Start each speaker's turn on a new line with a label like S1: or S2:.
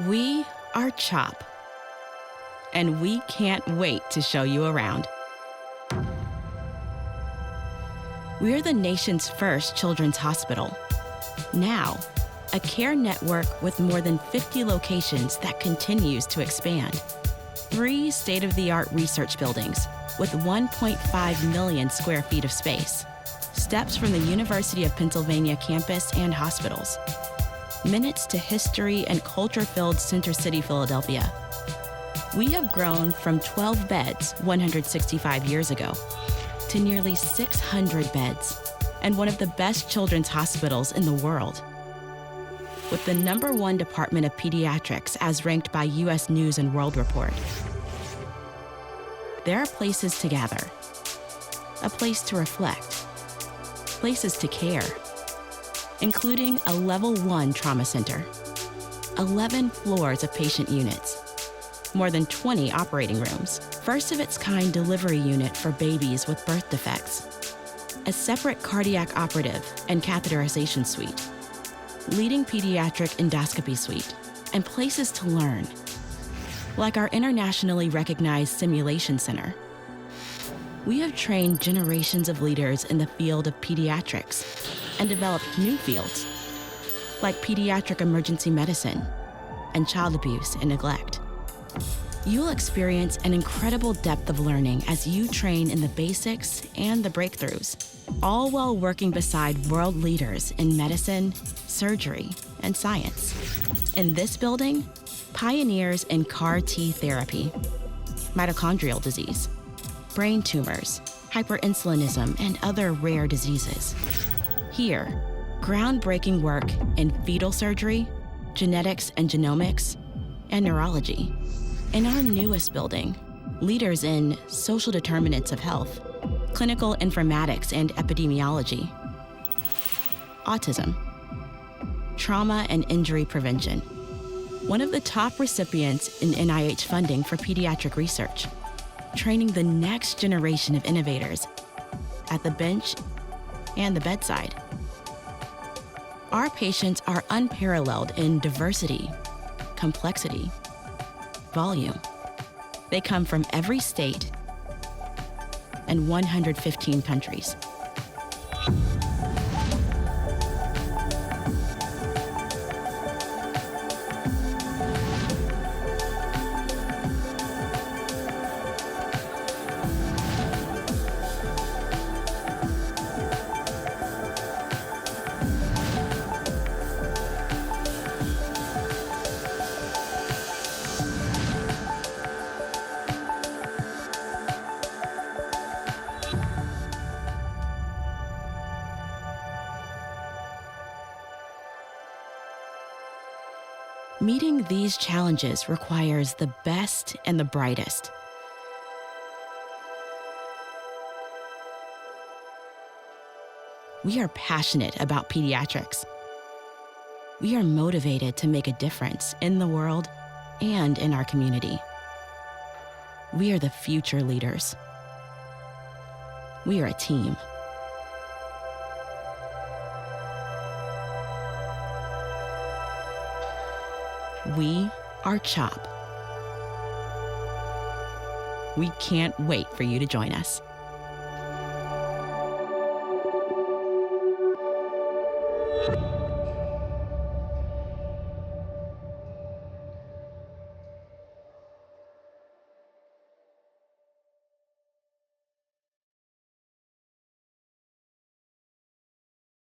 S1: We are CHOP, and we can't wait to show you around. We're the nation's first children's hospital. Now, a care network with more than 50 locations that continues to expand. 3 state-of-the-art research buildings with 1.5 million square feet of space. Steps from the University of Pennsylvania campus and hospitals. Minutes to history and culture-filled Center City, Philadelphia. We have grown from 12 beds 165 years ago to nearly 600 beds and one of the best children's hospitals in the world. With the #1 Department of Pediatrics as ranked by U.S. News and World Report. There are places to gather, a place to reflect, places to care, including a Level 1 trauma center, 11 floors of patient units, more than 20 operating rooms, first-of-its-kind delivery unit for babies with birth defects, a separate cardiac operative and catheterization suite, leading pediatric endoscopy suite, and places to learn, like our internationally recognized simulation center. We have trained generations of leaders in the field of pediatrics and developed new fields, like pediatric emergency medicine and child abuse and neglect. You'll experience an incredible depth of learning as you train in the basics and the breakthroughs, all while working beside world leaders in medicine, surgery, and science. In this building, pioneers in CAR T therapy, mitochondrial disease, brain tumors, hyperinsulinism, and other rare diseases. Here, groundbreaking work in fetal surgery, genetics and genomics, and neurology. In our newest building, leaders in social determinants of health, clinical informatics and epidemiology, autism, trauma and injury prevention. One of the top recipients in NIH funding for pediatric research, training the next generation of innovators at the bench and the bedside. Our patients are unparalleled in diversity, complexity, volume. They come from every state and 115 countries. Meeting these challenges requires the best and the brightest. We are passionate about pediatrics. We are motivated to make a difference in the world and in our community. We are the future leaders. We are a team. We are CHOP. We can't wait for you to join us.